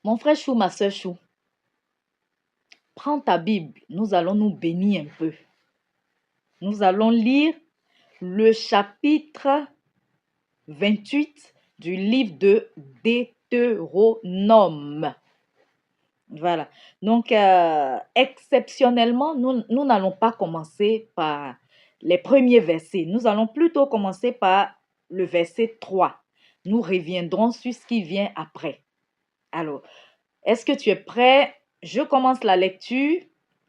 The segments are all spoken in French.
Mon frère Chou, ma soeur Chou, prends ta Bible, nous allons nous bénir un peu. Nous allons lire le chapitre 28 du livre de Deutéronome. Voilà. Donc, exceptionnellement, nous n'allons pas commencer par les premiers versets. Nous allons plutôt commencer par le verset 3. Nous reviendrons sur ce qui vient après. Alors, est-ce que tu es prêt? Je commence la lecture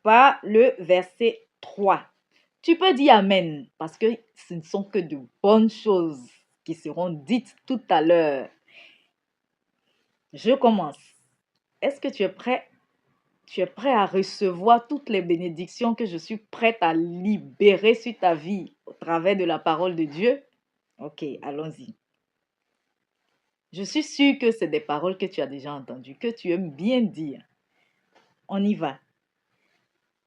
par le verset 3. Tu peux dire Amen parce que ce ne sont que de bonnes choses qui seront dites tout à l'heure. Je commence. Est-ce que tu es prêt? Tu es prêt à recevoir toutes les bénédictions que je suis prête à libérer sur ta vie au travers de la parole de Dieu? Ok, allons-y. Je suis sûre que c'est des paroles que tu as déjà entendues, que tu aimes bien dire. On y va.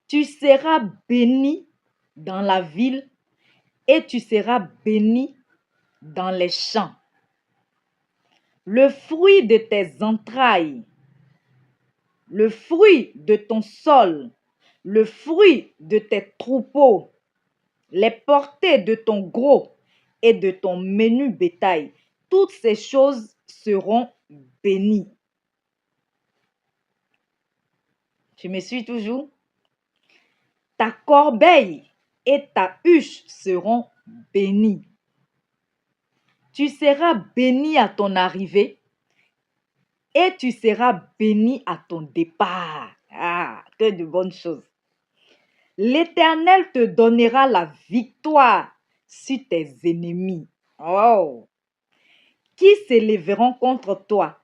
Tu seras béni dans la ville et tu seras béni dans les champs. Le fruit de tes entrailles, le fruit de ton sol, le fruit de tes troupeaux, les portées de ton gros et de ton menu bétail, toutes ces choses seront bénies. Tu me suis toujours? Ta corbeille et ta huche seront bénies. Tu seras béni à ton arrivée et tu seras béni à ton départ. Ah, que de bonnes choses. L'Éternel te donnera la victoire sur tes ennemis. Oh! Qui s'élèveront contre toi.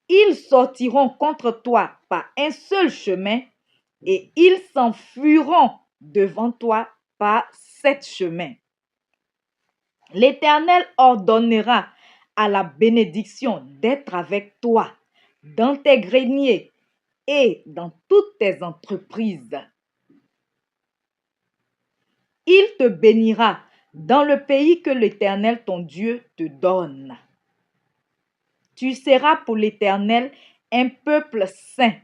Ils sortiront contre toi par un seul chemin et ils s'enfuiront devant toi par 7 chemins. L'Éternel ordonnera à la bénédiction d'être avec toi dans tes greniers et dans toutes tes entreprises. Il te bénira dans le pays que l'Éternel ton Dieu te donne. Tu seras pour l'Éternel un peuple saint,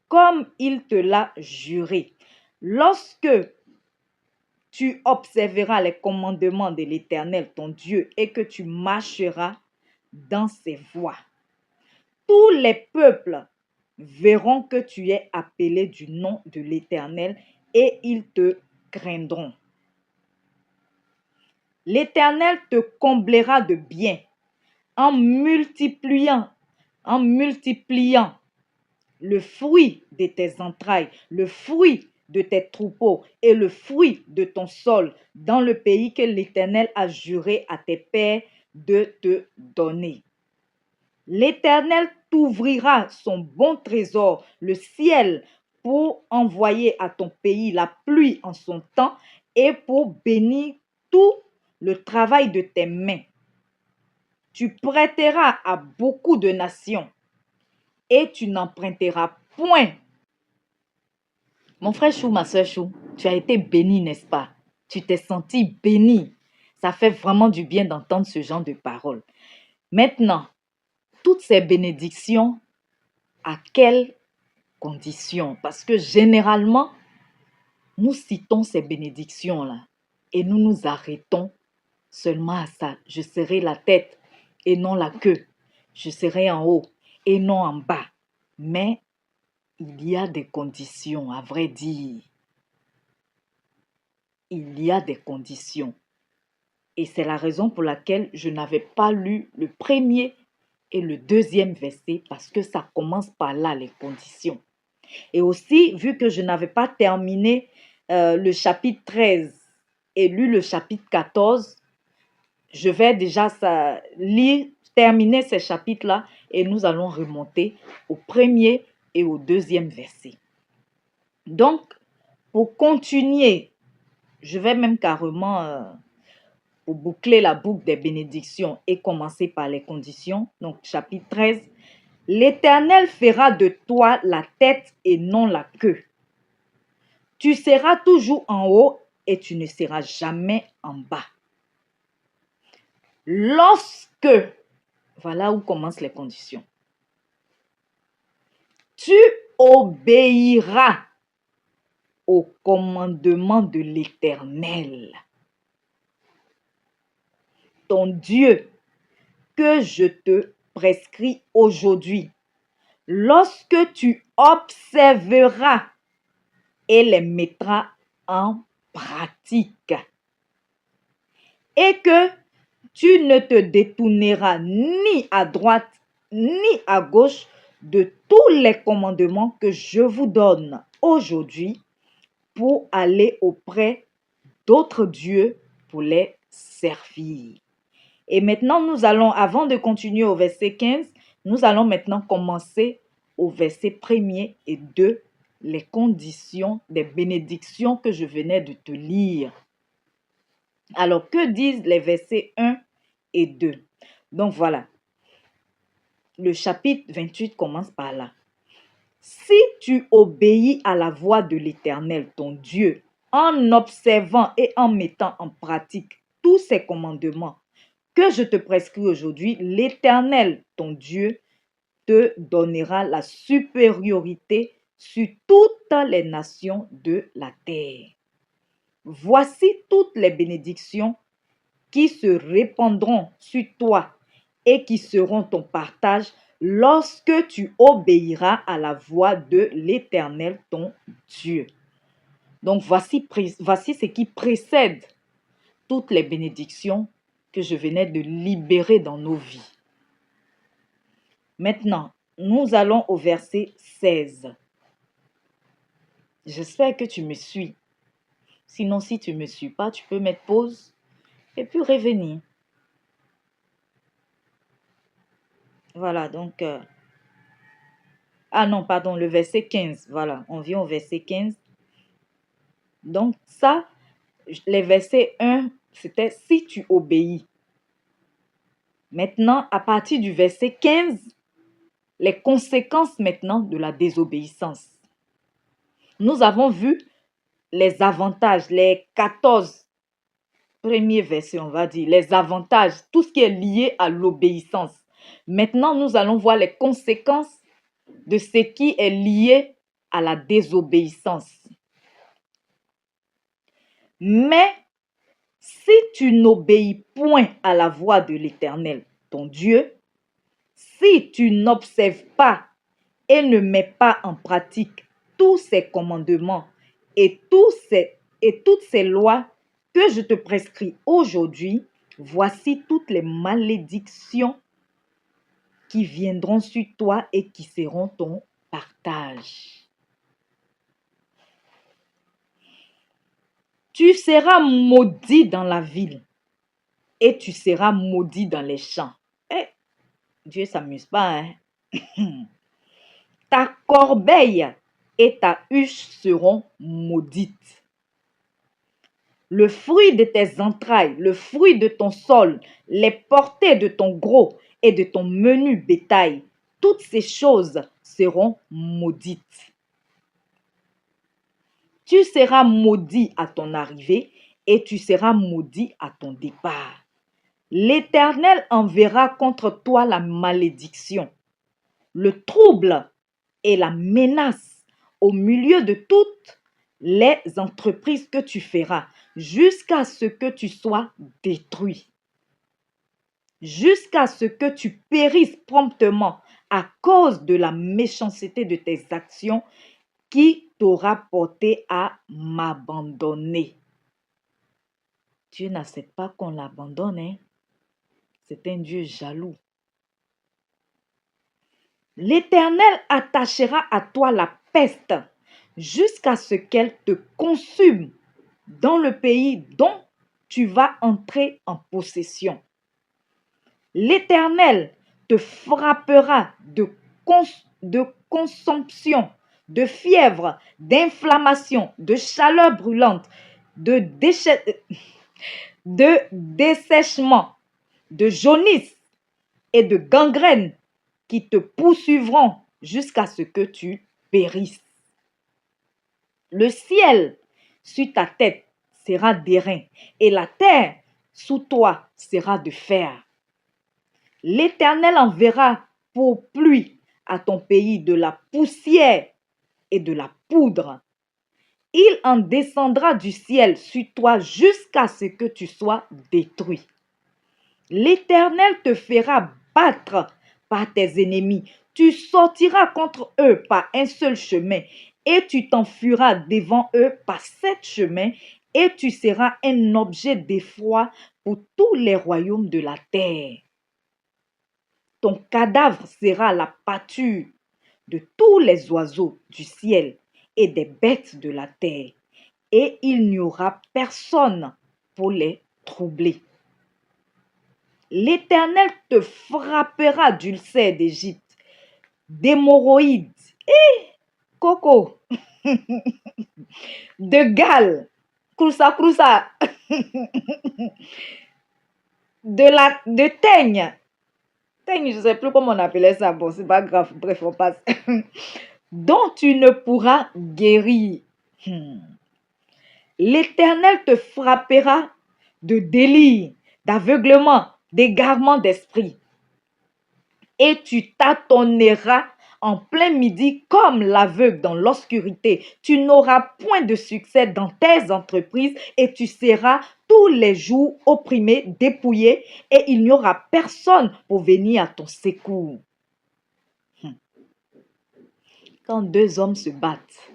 comme il te l'a juré. Lorsque tu observeras les commandements de l'Éternel ton Dieu et que tu marcheras dans ses voies, tous les peuples verront que tu es appelé du nom de l'Éternel et ils te craindront. L'Éternel te comblera de biens en multipliant le fruit de tes entrailles, le fruit de tes troupeaux et le fruit de ton sol dans le pays que l'Éternel a juré à tes pères de te donner. L'Éternel t'ouvrira son bon trésor, le ciel, pour envoyer à ton pays la pluie en son temps et pour bénir tout le travail de tes mains. Tu prêteras à beaucoup de nations et tu n'emprunteras point. Mon frère Chou, ma soeur Chou, tu as été béni, n'est-ce pas? Tu t'es senti béni. Ça fait vraiment du bien d'entendre ce genre de paroles. Maintenant, toutes ces bénédictions, à quelles conditions? Parce que généralement, nous citons ces bénédictions-là et nous nous arrêtons seulement à ça. Je serai la tête et non la queue. Je serai en haut et non en bas. Mais il y a des conditions, à vrai dire. Il y a des conditions. Et c'est la raison pour laquelle je n'avais pas lu le premier et le deuxième verset parce que ça commence par là, les conditions. Et aussi, vu que je n'avais pas terminé le chapitre 13 et lu le chapitre 14, je vais déjà terminer ces chapitres-là et nous allons remonter au premier et au deuxième verset. Donc, pour continuer, je vais même carrément, pour boucler la boucle des bénédictions et commencer par les conditions. Donc, chapitre 13. L'Éternel fera de toi la tête et non la queue. Tu seras toujours en haut et tu ne seras jamais en bas. Lorsque, voilà où commencent les conditions. tu obéiras au commandement de l'Éternel, ton Dieu, que je te prescris aujourd'hui, lorsque tu observeras et les mettras en pratique, et que tu ne te détourneras ni à droite ni à gauche de tous les commandements que je vous donne aujourd'hui pour aller auprès d'autres dieux pour les servir. Et maintenant, nous allons, avant de continuer au verset 15, nous allons maintenant commencer au verset 1er et 2, les conditions des bénédictions que je venais de te lire. Alors, que disent les versets 1 et 2? Donc, voilà. Le chapitre 28 commence par là. Si tu obéis à la voix de l'Éternel, ton Dieu, en observant et en mettant en pratique tous ses commandements que je te prescris aujourd'hui, l'Éternel, ton Dieu, te donnera la supériorité sur toutes les nations de la terre. Voici toutes les bénédictions qui se répandront sur toi et qui seront ton partage lorsque tu obéiras à la voix de l'Éternel, ton Dieu. Donc, voici ce qui précède toutes les bénédictions que je venais de libérer dans nos vies. Maintenant, nous allons au verset 16. J'espère que tu me suis. Sinon, si tu ne me suis pas, tu peux mettre pause et puis revenir. Voilà, donc... Ah non, pardon, le verset 15. Voilà, on vient au verset 15. Donc ça, les versets 1, c'était si tu obéis. Maintenant, à partir du verset 15, les conséquences maintenant de la désobéissance. Nous avons vu les avantages, les 14 premiers versets, on va dire, les avantages, tout ce qui est lié à l'obéissance. Maintenant, nous allons voir les conséquences de ce qui est lié à la désobéissance. Mais si tu n'obéis point à la voix de l'Éternel, ton Dieu, si tu n'observes pas et ne mets pas en pratique tous ces commandements et toutes ces lois que je te prescris aujourd'hui, voici toutes les malédictions qui viendront sur toi et qui seront ton partage. Tu seras maudit dans la ville et tu seras maudit dans les champs. Eh, Dieu ne s'amuse pas, hein? Ta corbeille et ta huche seront maudites. Le fruit de tes entrailles, le fruit de ton sol, les portées de ton gros et de ton menu bétail, toutes ces choses seront maudites. Tu seras maudit à ton arrivée et tu seras maudit à ton départ. L'Éternel enverra contre toi la malédiction, le trouble et la menace au milieu de toutes les entreprises que tu feras, jusqu'à ce que tu sois détruit, jusqu'à ce que tu périsses promptement à cause de la méchanceté de tes actions qui t'aura porté à m'abandonner. Dieu n'accepte pas qu'on l'abandonne, hein? C'est un Dieu jaloux. L'Éternel attachera à toi la peste jusqu'à ce qu'elle te consume dans le pays dont tu vas entrer en possession. L'Éternel te frappera de consomption, de fièvre, d'inflammation, de chaleur brûlante, de dessèchement, de jaunisse et de gangrène qui te poursuivront jusqu'à ce que tu périsses. Le ciel sur ta tête sera d'airain et la terre sous toi sera de fer. L'Éternel enverra pour pluie à ton pays de la poussière et de la poudre. Il en descendra du ciel sur toi jusqu'à ce que tu sois détruit. L'Éternel te fera battre par tes ennemis. Tu sortiras contre eux par un seul chemin et tu t'enfuiras devant eux par 7 chemins et tu seras un objet d'effroi pour tous les royaumes de la terre. Ton cadavre sera la pâture de tous les oiseaux du ciel et des bêtes de la terre, et il n'y aura personne pour les troubler. L'Éternel te frappera d'ulcères d'Égypte, d'hémorroïdes, coco, de gale, croussa, de teigne. Teigne, je ne sais plus comment on appelait ça. Bon, c'est pas grave. Bref, on passe. Dont tu ne pourras guérir. L'Éternel te frappera de délire, d'aveuglement, d'égarement d'esprit. Et tu tâtonneras en plein midi comme l'aveugle dans l'obscurité. Tu n'auras point de succès dans tes entreprises et tu seras tous les jours opprimé, dépouillé, et il n'y aura personne pour venir à ton secours. Quand 2 hommes se battent,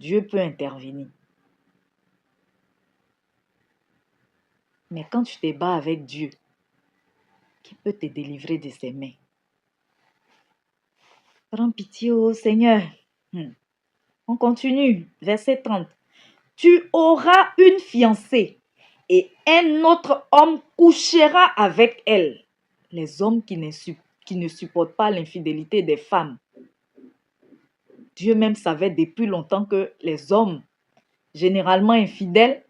Dieu peut intervenir. Mais quand tu te bats avec Dieu, qui peut te délivrer de ses mains? Prends pitié, ô Seigneur. On continue, verset 30. Tu auras une fiancée et un autre homme couchera avec elle. Les hommes qui ne supportent pas l'infidélité des femmes. Dieu même savait depuis longtemps que les hommes, généralement infidèles,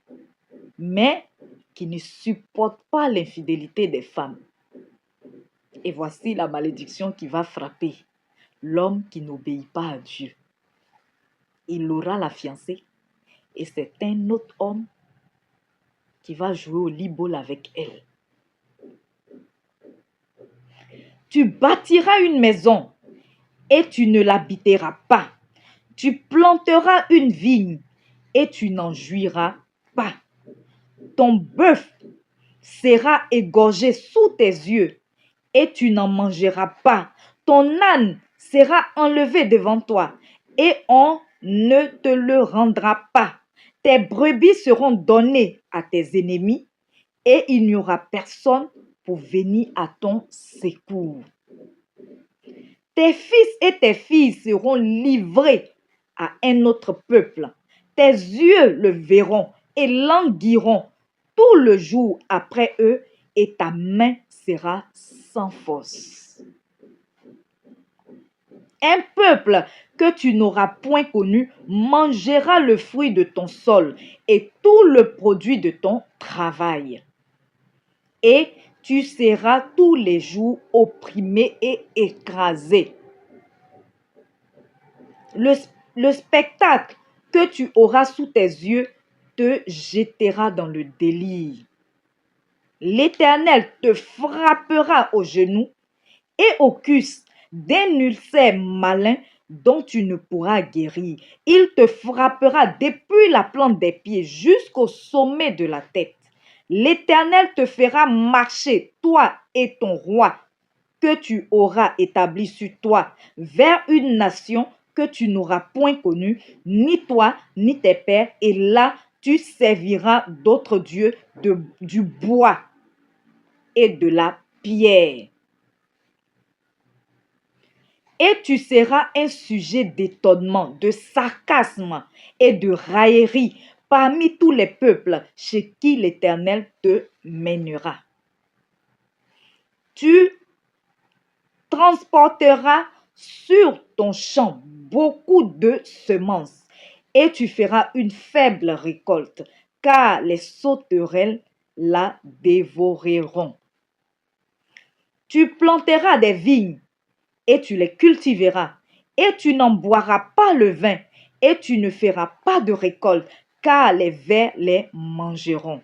mais qui ne supportent pas l'infidélité des femmes. Et voici la malédiction qui va frapper l'homme qui n'obéit pas à Dieu. Il aura la fiancée et c'est un autre homme qui va jouer au lit-ball avec elle. Tu bâtiras une maison et tu ne l'habiteras pas. Tu planteras une vigne et tu n'en jouiras pas. Ton bœuf sera égorgé sous tes yeux et tu n'en mangeras pas. Ton âne sera enlevé devant toi et on ne te le rendra pas. Tes brebis seront données à tes ennemis et il n'y aura personne pour venir à ton secours. Tes fils et tes filles seront livrés à un autre peuple. Tes yeux le verront et languiront tout le jour après eux et ta main sera sans force. Un peuple que tu n'auras point connu mangera le fruit de ton sol et tout le produit de ton travail. Et tu seras tous les jours opprimé et écrasé. Le spectacle que tu auras sous tes yeux te jettera dans le délire. L'Éternel te frappera aux genoux et aux cuisses d'un ulcère malin dont tu ne pourras guérir. Il te frappera depuis la plante des pieds jusqu'au sommet de la tête. L'Éternel te fera marcher, toi et ton roi, que tu auras établi sur toi, vers une nation que tu n'auras point connue, ni toi, ni tes pères, et là tu serviras d'autres dieux du bois et de la pierre. Et tu seras un sujet d'étonnement, de sarcasme et de raillerie parmi tous les peuples chez qui l'Éternel te mènera. Tu transporteras sur ton champ beaucoup de semences et tu feras une faible récolte, car les sauterelles la dévoreront. Tu planteras des vignes et tu les cultiveras, et tu n'en boiras pas le vin, et tu ne feras pas de récolte, car les vers les mangeront.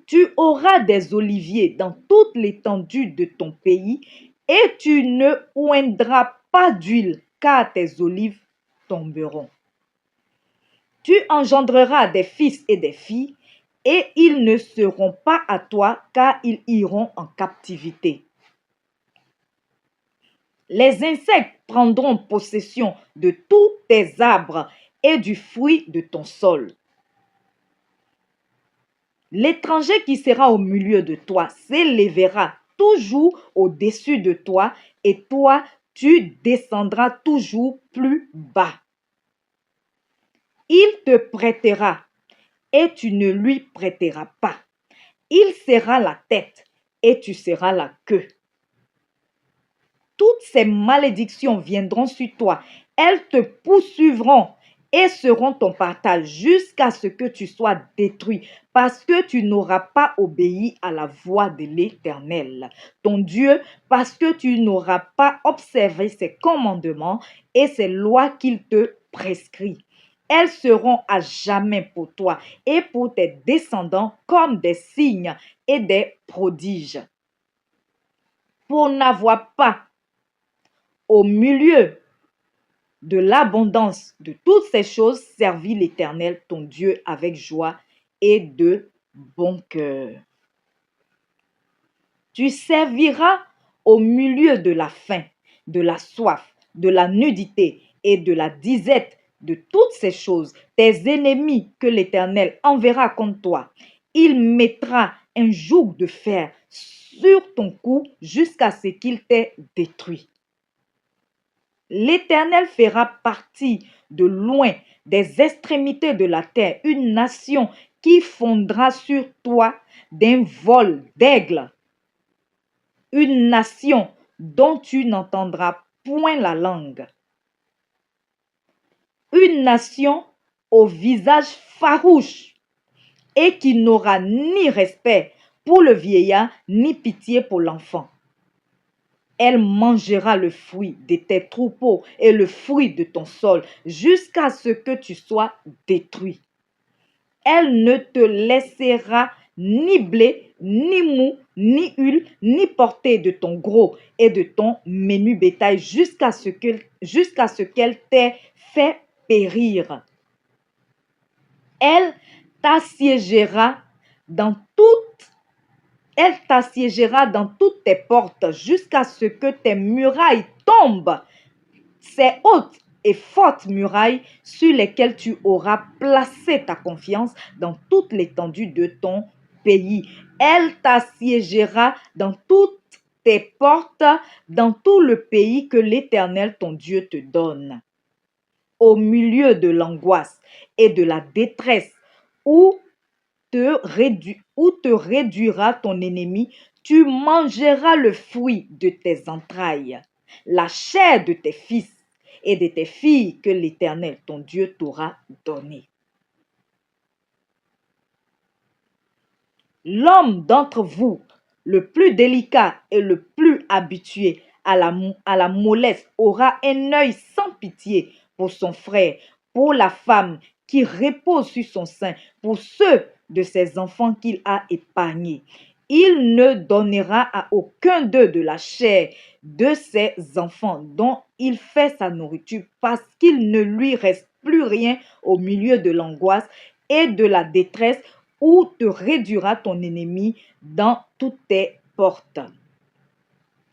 Tu auras des oliviers dans toute l'étendue de ton pays, et tu ne oindras pas d'huile, car tes olives tomberont. Tu engendreras des fils et des filles, et ils ne seront pas à toi, car ils iront en captivité. Les insectes prendront possession de tous tes arbres et du fruit de ton sol. L'étranger qui sera au milieu de toi s'élèvera toujours au-dessus de toi, et toi, tu descendras toujours plus bas. Il te prêtera, et tu ne lui prêteras pas. Il sera la tête, et tu seras la queue. Toutes ces malédictions viendront sur toi. Elles te poursuivront et seront ton partage jusqu'à ce que tu sois détruit, parce que tu n'auras pas obéi à la voix de l'Éternel, ton Dieu, parce que tu n'auras pas observé ses commandements et ses lois qu'il te prescrit. Elles seront à jamais pour toi et pour tes descendants comme des signes et des prodiges. Pour n'avoir pas au milieu de l'abondance de toutes ces choses, servis l'Éternel, ton Dieu, avec joie et de bon cœur. Tu serviras au milieu de la faim, de la soif, de la nudité et de la disette, de toutes ces choses, tes ennemis que l'Éternel enverra contre toi. Il mettra un joug de fer sur ton cou jusqu'à ce qu'il t'ait détruit. L'Éternel fera partie de loin des extrémités de la terre une nation qui fondra sur toi d'un vol d'aigle, une nation dont tu n'entendras point la langue, une nation au visage farouche et qui n'aura ni respect pour le vieillard ni pitié pour l'enfant. Elle mangera le fruit de tes troupeaux et le fruit de ton sol jusqu'à ce que tu sois détruit. Elle ne te laissera ni blé, ni mou, ni huile, ni portée de ton gros et de ton menu bétail jusqu'à ce qu'elle t'ait fait périr. Elle t'assiégera dans toutes tes portes jusqu'à ce que tes murailles tombent. Ces hautes et fortes murailles sur lesquelles tu auras placé ta confiance dans toute l'étendue de ton pays. Elle t'assiégera dans toutes tes portes, dans tout le pays que l'Éternel ton Dieu te donne. Au milieu de l'angoisse et de la détresse, où te réduira ton ennemi, tu mangeras le fruit de tes entrailles, la chair de tes fils et de tes filles que l'Éternel, ton Dieu, t'aura donné. L'homme d'entre vous, le plus délicat et le plus habitué à la mollesse, aura un œil sans pitié pour son frère, pour la femme qui repose sur son sein, pour ceux de ses enfants qu'il a épargnés. Il ne donnera à aucun d'eux de la chair de ses enfants dont il fait sa nourriture, parce qu'il ne lui reste plus rien au milieu de l'angoisse et de la détresse, où te réduira ton ennemi dans toutes tes portes.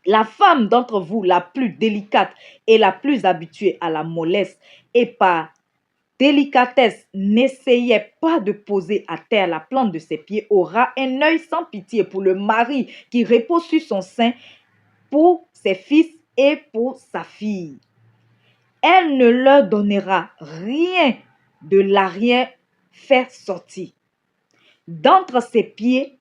La femme d'entre vous, la plus délicate et la plus habituée à la mollesse, et par délicatesse n'essayait pas de poser à terre la plante de ses pieds, aura un œil sans pitié pour le mari qui repose sur son sein, pour ses fils et pour sa fille. Elle ne leur donnera rien de l'arrière faire sortir d'entre ses pieds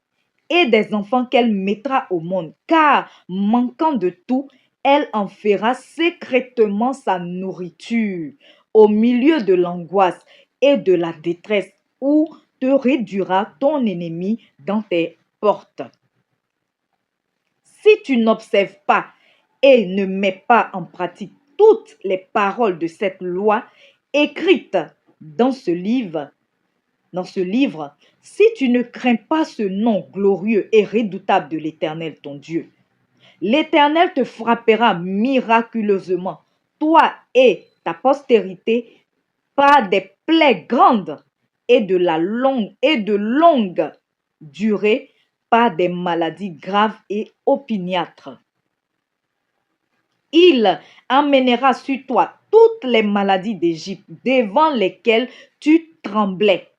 et des enfants qu'elle mettra au monde, car manquant de tout, elle en fera secrètement sa nourriture au milieu de l'angoisse et de la détresse, où te réduira ton ennemi dans tes portes. Si tu n'observes pas et ne mets pas en pratique toutes les paroles de cette loi écrites dans ce livre, si tu ne crains pas ce nom glorieux et redoutable de l'Éternel ton Dieu, L'Éternel te frappera miraculeusement, toi et ta postérité, par des plaies grandes et de longue durée, par des maladies graves et opiniâtres. Il amènera sur toi toutes les maladies d'Égypte devant lesquelles tu tremblais,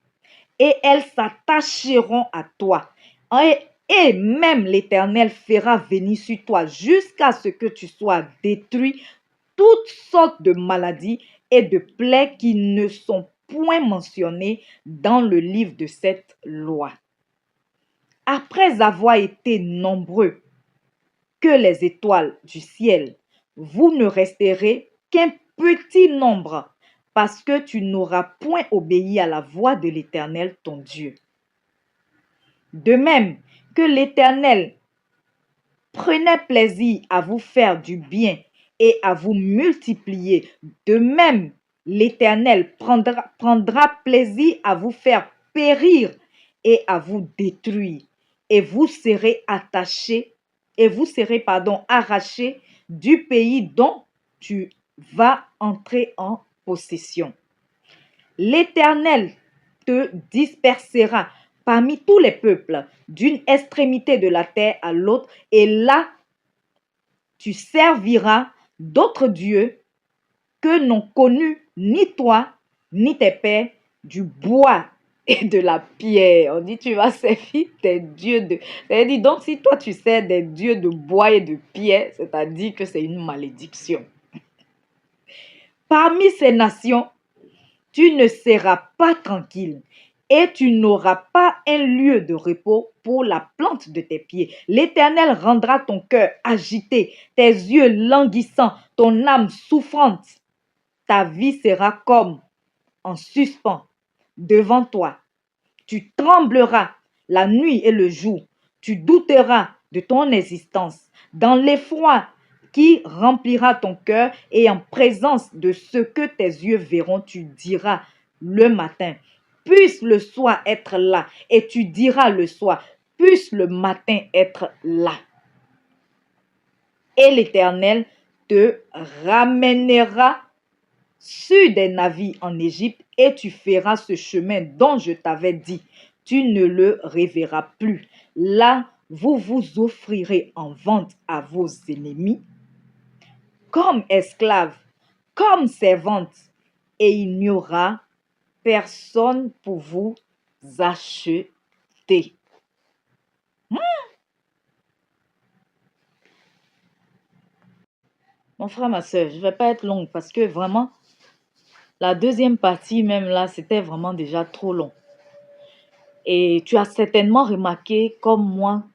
et elles s'attacheront à toi. Et même l'Éternel fera venir sur toi jusqu'à ce que tu sois détruit toutes sortes de maladies et de plaies qui ne sont point mentionnées dans le livre de cette loi. Après avoir été nombreux que les étoiles du ciel, vous ne resterez qu'un petit nombre, parce que tu n'auras point obéi à la voix de l'Éternel ton Dieu. De même que l'Éternel prenait plaisir à vous faire du bien et à vous multiplier, de même l'Éternel prendra plaisir à vous faire périr et à vous détruire, et vous serez arrachés du pays dont tu vas entrer en possession. L'Éternel te dispersera parmi tous les peuples, d'une extrémité de la terre à l'autre, et là, tu serviras d'autres dieux que n'ont connu ni toi, ni tes pères, du bois et de la pierre. On dit, tu vas servir des dieux de... C'est-à-dire, donc, si toi, tu sers des dieux de bois et de pierre, c'est-à-dire que c'est une malédiction. Parmi ces nations, tu ne seras pas tranquille et tu n'auras pas un lieu de repos pour la plante de tes pieds. L'Éternel rendra ton cœur agité, tes yeux languissants, ton âme souffrante. Ta vie sera comme en suspens devant toi. Tu trembleras la nuit et le jour. Tu douteras de ton existence. Dans l'effroi qui remplira ton cœur et en présence de ce que tes yeux verront, tu diras le matin, puisse le soir être là. Et tu diras le soir, puisse le matin être là. Et l'Éternel te ramènera sur des navires en Égypte et tu feras ce chemin dont je t'avais dit. Tu ne le reverras plus. Là, vous vous offrirez en vente à vos ennemis comme esclaves, comme servantes, et il n'y aura personne pour vous acheter. Mon frère, ma soeur, je ne vais pas être longue parce que vraiment, la deuxième partie même là, c'était vraiment déjà trop long. Et tu as certainement remarqué, comme moi,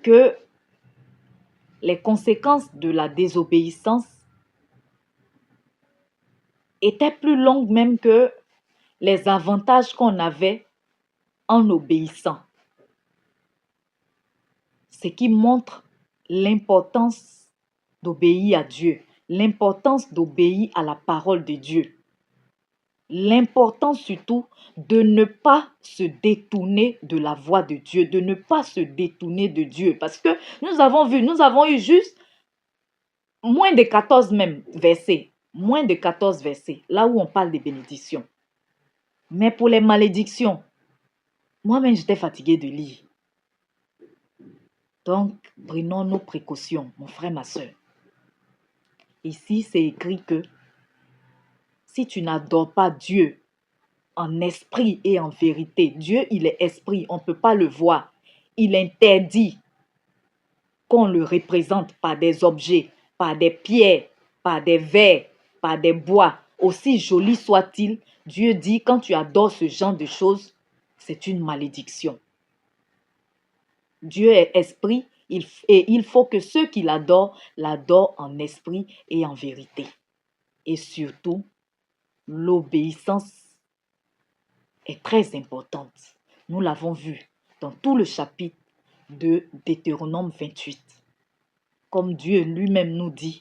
que les conséquences de la désobéissance étaient plus longues même que les avantages qu'on avait en obéissant. Ce qui montre l'importance d'obéir à Dieu, l'importance d'obéir à la parole de Dieu. L'importance surtout de ne pas se détourner de la voix de Dieu, de ne pas se détourner de Dieu. Parce que nous avons eu juste moins de 14 même versets, moins de 14 versets, là où on parle des bénédictions. Mais pour les malédictions, moi-même j'étais fatiguée de lire. Donc, prenons nos précautions, mon frère, ma soeur. Ici, c'est écrit que si tu n'adores pas Dieu en esprit et en vérité, Dieu, il est esprit, on ne peut pas le voir. Il interdit qu'on le représente par des objets, par des pierres, par des verres, par des bois. Aussi joli soit-il, Dieu dit, quand tu adores ce genre de choses, c'est une malédiction. Dieu est esprit et il faut que ceux qui l'adorent en esprit et en vérité. Et surtout, l'obéissance est très importante. Nous l'avons vu dans tout le chapitre de Deutéronome 28. Comme Dieu lui-même nous dit,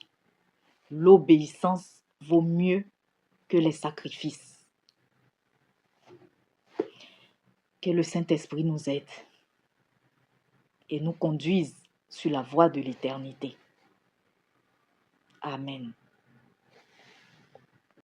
l'obéissance vaut mieux que les sacrifices. Que le Saint-Esprit nous aide et nous conduise sur la voie de l'éternité. Amen.